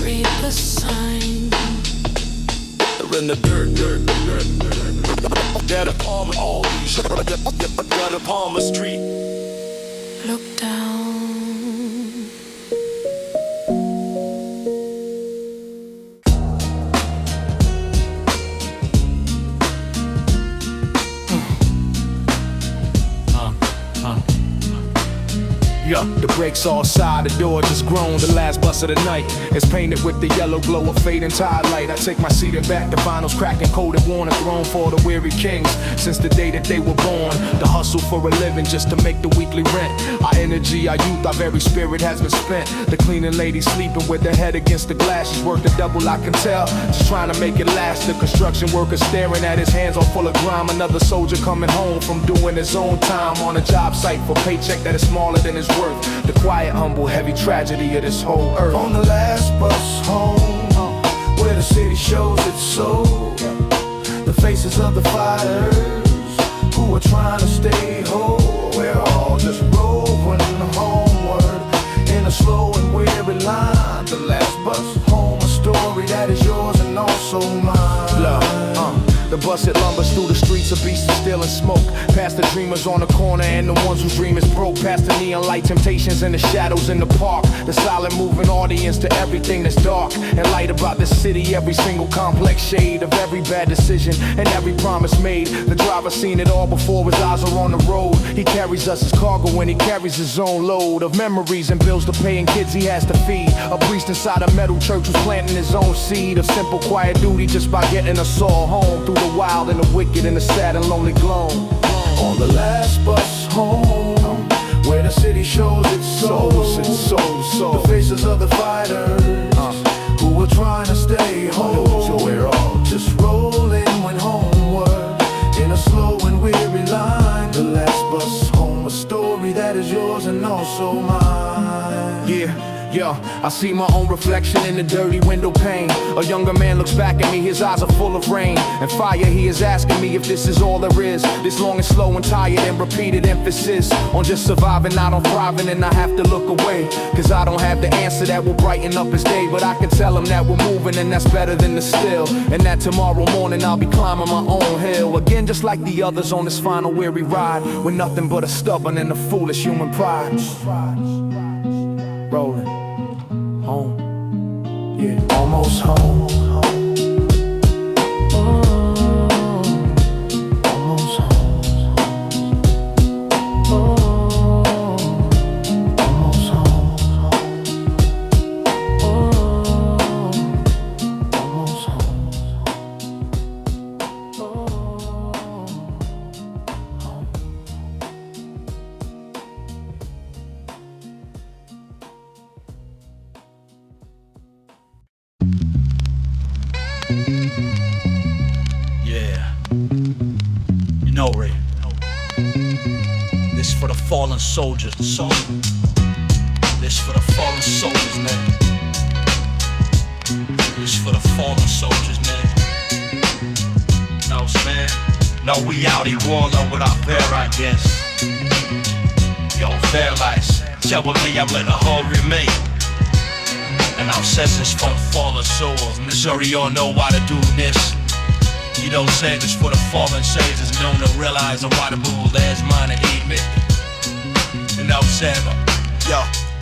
S8: Read the sign.
S5: They're in the dirt. Get up Palmer, get up Palmer Street.
S8: Look down.
S11: Yeah, the brakes all side, the door just grown. The last bus of the night is painted with the yellow glow of fading tide light. I take my seat and back, the vinyls cracking cold and worn. A throne for the weary kings since the day that they were born. The hustle for a living just to make the weekly rent. Our energy, our youth, our very spirit has been spent. The cleaning lady sleeping with her head against the glass. She's worked a double, I can tell, just trying to make it last. The construction worker staring at his hands all full of grime. Another soldier coming home from doing his own time on a job site for a paycheck that is smaller than his worth. The quiet, humble, heavy tragedy of this whole earth.
S7: On the last bus home, where the city shows its soul, the faces of the fighters who are trying to stay whole. We're all just rolling homeward in a slow and weary line. The last bus home, a story that is yours and also mine.
S11: Love, the bus it lumbers through the streets of beasts of steel and smoke. Past the dreamers on the corner and the ones whose dream is broke. Past the neon light temptations and the shadows in the park. The silent moving audience to everything that's dark and light about the city. Every single complex shade of every bad decision and every promise made. The driver seen it all before his eyes are on the road. He carries us as cargo when he carries his own load of memories and bills to pay and kids he has to feed. A priest inside a metal church was planting his own seed of simple quiet duty just by getting us all home. Through the wild and the wicked and the sad and lonely gloom.
S7: On the last bus home, where the city shows its soul, the faces of the fighters who were trying to stay home. So we're all just rolling when homeward in a slow and weary line. The last bus home, a story that is yours and also mine.
S11: Yeah, yo, Yo, I see my own reflection in the dirty window pane. A younger man looks back at me, his eyes are full of rain and fire. He is asking me if this is all there is. This long and slow and tired and repeated emphasis on just surviving, not on thriving. And I have to look away, cause I don't have the answer that will brighten up his day. But I can tell him that we're moving and that's better than the still. And that tomorrow morning I'll be climbing my own hill again, just like the others on this final weary ride, with nothing but a stubborn and a foolish human pride. Rolling home, yeah, almost home.
S12: Yeah, you know, Ray, this for the fallen soldiers. This for the fallen soldiers, man. This for the fallen soldiers, man. Knows, man. No, we out here warlord with our fair, I guess. Yo, fair lights, tell me I'm letting the whole remain. And our sessions for the fallen souls. Missouri, y'all know why to do this. You know what I'm saying? This for the fallen sages known to realize and why the bull there's mine and admit. You know what I'm saying?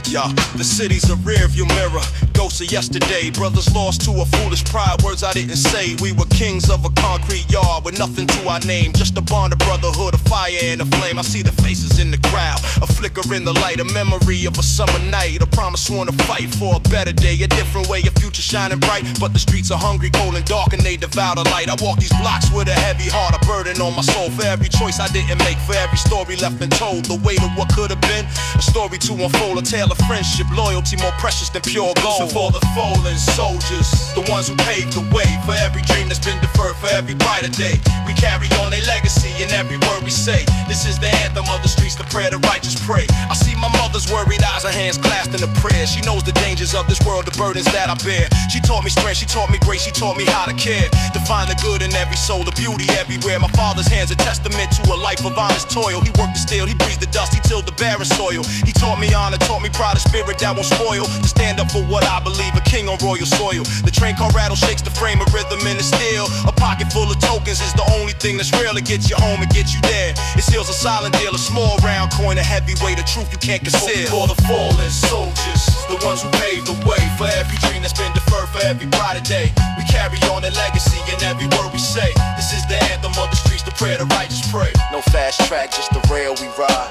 S5: Yo, the city's a rearview mirror. Ghosts of yesterday, brothers lost to a foolish pride. Words I didn't say. We were kings of a concrete yard with nothing to our name. Just a bond of brotherhood, a fire and a flame. I see the faces in the crowd, a flicker in the light, a memory of a summer night, a promise sworn to fight for a better day, a different way, a future shining bright. But the streets are hungry, cold and dark, and they devour the light. I walk these blocks with a heavy heart, a burden on my soul. For every choice I didn't make, for every story left untold, the weight of what could have been, a story to unfold, a tale of friendship, loyalty more precious than pure gold. So for the fallen soldiers, the ones who paved the way, for every dream that's been deferred, for every brighter day, we carry on their legacy in every word we say. This is the anthem of the streets, the prayer the righteous pray. I see my mother's worried eyes, her hands clasped in a prayer. She knows the dangers of this world, the burdens that I bear. She taught me strength, she taught me grace, she taught me how to care, to find the good in every soul, the beauty everywhere. My father's hands a testament to a life of honest toil. He worked the steel, he breathed the dust, he tilled the barren soil. He taught me honor, taught me pride, a spirit that won't spoil, to stand up for what I believe, a king on royal soil. The train car rattle shakes the frame of rhythm in the steel. A pocket full of tokens is the only thing that's real. It gets you home, it gets you there. It seals a silent deal, a small round coin, a heavyweight, a truth you can't conceal. For the fallen soldiers, the ones who paved the way, for every dream that's been deferred, for every brighter day, we carry on their legacy in every word we say. This is the anthem of the streets, the prayer the righteous pray. No fast track, just the rail we ride.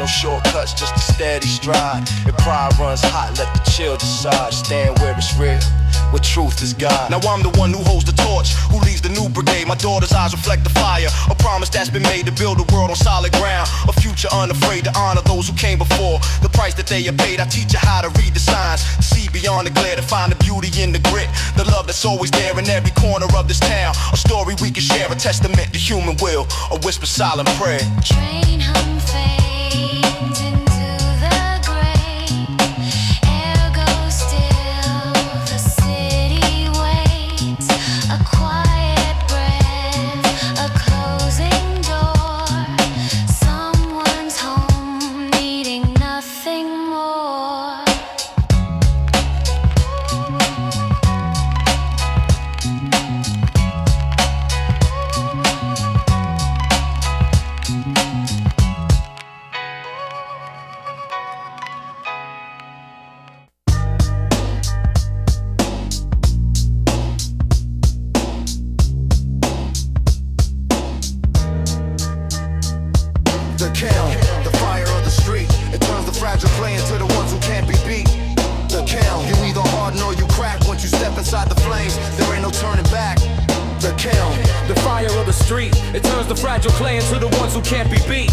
S5: No shortcuts, just a steady stride. If pride runs hot, let the chill decide. Stand where it's real, where truth is God. Now I'm the one who holds the torch, who leads the new brigade. My daughter's eyes reflect the fire, a promise that's been made to build a world on solid ground, a future unafraid to honor those who came before. The price that they have paid, I teach you how to read the signs, see beyond the glare, to find the beauty in the grit, the love that's always there in every corner of this town. A story we can share, a testament to human will, a whisper silent prayer.
S8: Train hum fades into the gray. Air goes still, the city waits. A quiet breath, a closing door. Someone's home, needing nothing more.
S7: The kiln, the fire of the street, it turns the fragile clay into the ones who can't be beat. The kiln, you either harden or you crack. Once you step inside the flames, there ain't no turning back. The kiln,
S11: the fire of the street, it turns the fragile clay into the ones who can't be beat.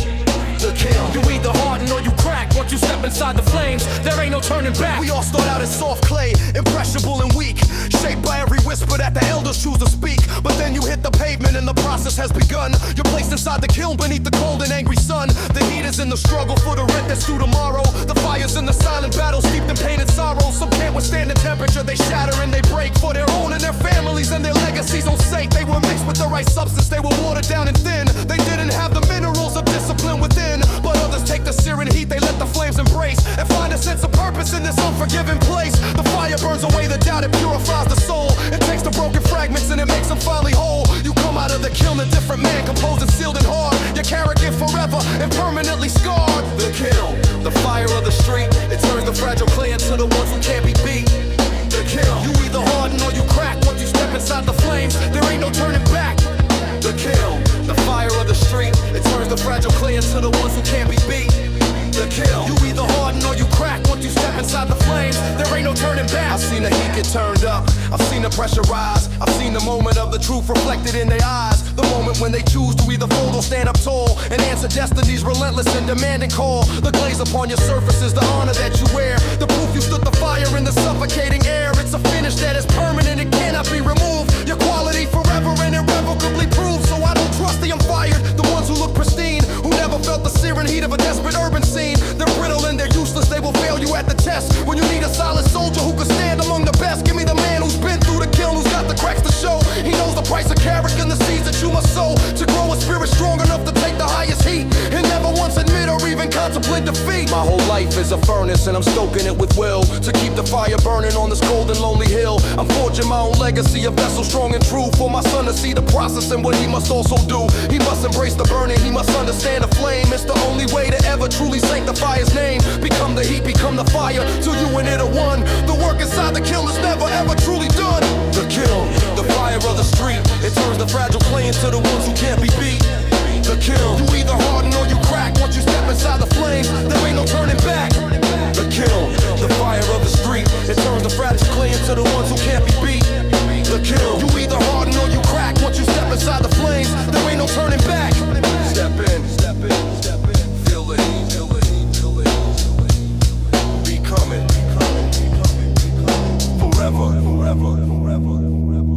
S2: The kill.
S11: You either harden or you crack. Once you step inside the flames, there ain't no turning back.
S2: We all start out as soft clay, impressionable and weak, shaped by every whisper that the elders choose to speak. But then you hit the pavement and the process has begun. You're placed inside the kiln beneath the cold and angry sun. The heat is in the struggle for the rent that's due tomorrow. The fire's in the silent battle, steeped in pain and sorrow. Some can't withstand the temperature, they shatter and they break for their own and their families and their legacies on sake. They were mixed with the right substance, they were watered down and thin. They didn't have the minerals of discipline within. But others take the searing heat, they let the flames embrace and find a sense of purpose in this unforgiving place. The fire burns away the doubt, it purifies the soul. It takes the broken fragments and it makes them finally whole. You come out of the kiln a different man, composed and sealed and hard. You're carried forever and permanently scarred. The kiln, the fire of the street, it turns the fragile clay into the ones who can't be beat. The kiln, you either harden or you crack. Once you step inside the flames, there ain't no turning back. The kiln, the fire of the street, it turns the fragile clay into the ones who can't be beat. The kill. You either harden or you crack. Once you step inside the flames, there ain't no turning back. I've seen the heat get turned up, I've seen the pressure rise, I've seen the moment of the truth reflected in their eyes. The moment when they choose to either fold or stand up tall and answer destiny's relentless and demanding call. The glaze upon your surface is the honor that you wear. The proof you stood the fire in the suffocating air. It's a finish that is permanent, it cannot be removed. Your quality forever and irrevocably proved. So I don't trust the unfired, the ones who look pristine, who never felt the searing heat of a desperate urban scene. They're brittle and they're useless, they will fail you at the test. When you need a solid soldier who can stand among the best, give me the man who's been through the kiln, who's got the cracks to show. He knows the price of character and the seeds that you must sow to grow a spirit strong enough to take the highest heat and never once admit or even contemplate defeat. My whole life is a furnace and I'm stoking it with will to keep the fire burning on this cold and lonely hill. I'm forging my own legacy, a vessel strong and true for my son to see the process and what he must also do. He must embrace the burning, he must understand the flame. It's the only way to ever truly sanctify his name. Become the heat, become the fire, till you and it are one. The work inside the kiln is never ever truly done. The kiln, the fire of the street, it turns the fragile clay into the ones who can't be beat. The kiln, you either harden or you crack. Once you step inside the flames, there ain't no turning back. The kiln, the fire of the street, it turns the fragile clay into the ones who can't be beat. The kiln, you either harden or you crack. Once you step inside the flames, there ain't no turning back. Step in, step in, step in, feel the heat, feel the heat, feel the heat. Be coming, be coming, be coming, be coming. Forever, forever, forever, forever.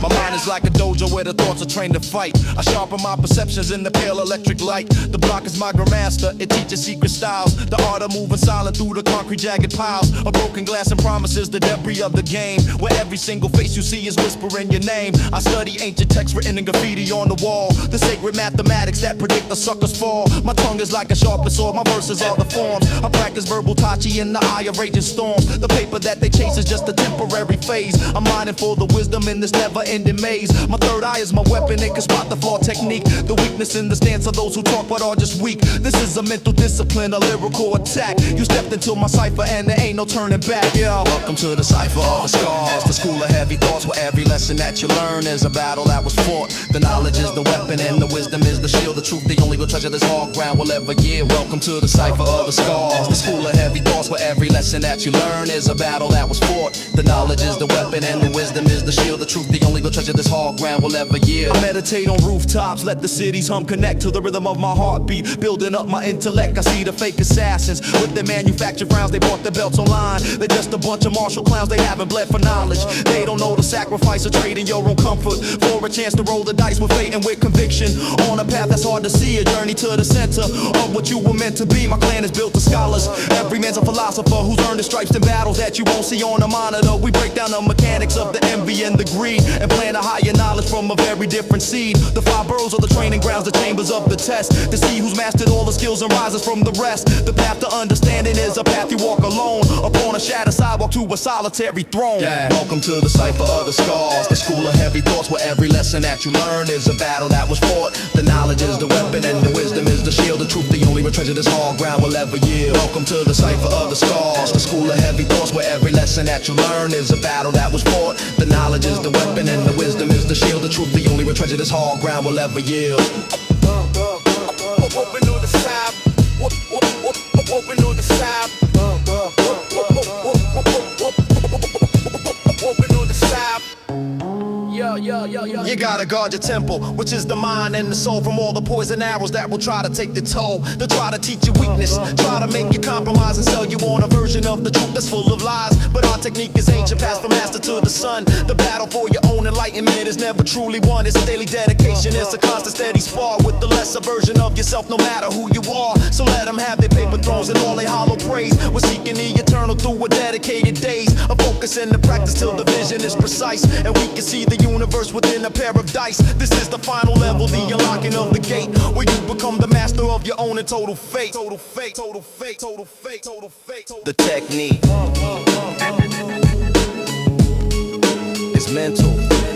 S9: My mind is like a dojo where the thoughts are trained to fight. I sharpen my perceptions in the pale electric light. The block is my grandmaster, it teaches secret styles. The art of moving silent through the concrete jagged piles of broken glass and promises, the debris of the game. Where every single face you see is whispering your name. I study ancient texts written in graffiti on the wall. The sacred mathematics that predict the sucker's fall. My tongue is like a sharpened sword, my verses are the forms. I practice verbal tachi in the eye of raging storm. The paper that they chase is just a temporary phase. I'm mining for the wisdom in this never-ending maze. My third eye is my weapon, it can spot the flaw technique. The weakness in the stance of those who talk but are just weak. This is a mental discipline, a lyrical attack. You stepped into my cipher and there ain't no turning back. Yeah. Welcome to the cipher of the scars, the school of heavy thoughts, where every lesson that you learn is a battle that was fought. The knowledge is the weapon and the wisdom is the shield. The truth, the only real treasure this hard ground will ever yield. Welcome to the cipher of the scars, the school of heavy thoughts, where every lesson that you learn is a battle that was fought. The knowledge is the weapon and the wisdom is the shield. The truth, the only real treasure this hard ground will ever yield. I meditate on rooftops, let the cities hum, connect to the rhythm of my heartbeat, building up my intellect. I see the fake assassins with their manufactured rounds, they bought their belts online. They're just a bunch of martial clowns, they haven't bled for knowledge. They don't know the sacrifice of trading your own comfort for a chance to roll the dice with fate and with conviction. On a path that's hard to see, a journey to the center of what you were meant to be. My clan is built of scholars, every man's a philosopher who's earned his stripes in battles that you won't see on a monitor. We break down the mechanics of the envy and the greed and plant a higher knowledge from a very different seed. The 5 boroughs are the training grounds, the chambers of the test, to see who's mastered all the skills and rises from the rest. The path to understanding is a path you walk alone, upon a shattered sidewalk to a solitary throne. Yeah. Welcome to the cipher of the scars, the school of heavy thoughts, where every lesson that you learn is a battle that was fought. The knowledge is the weapon and the wisdom is the shield. The truth, the only with treasure this hard ground will ever yield. Welcome to the cipher of the scars, the school of heavy thoughts, where every lesson that you learn is a battle that was fought. The knowledge is the weapon and the wisdom is the shield. The truth, the only with treasure this hard ground will ever yield.
S4: Open to the side. Open to the side. Open to the side.
S3: You gotta guard your temple, which is the mind and the soul, from all the poison arrows that will try to take the toll. They'll try to teach you weakness, try to make you compromise and sell you on a version of the truth that's full of lies. But our technique is ancient, passed from master to the son. The battle for your own enlightenment is never truly won. It's a daily dedication, it's a constant steady spar with the lesser version of yourself, no matter who you are. So let them have their paper thrones and all their hollow praise. We're seeking the eternal through a dedicated days of focus and the practice till the vision is precise, and we can see the universe within a pair of dice. This is the final level, the unlocking of the gate, where you become the master of your own and total fate. Total fate, total fate, total fate, total fate.
S10: The technique is mental.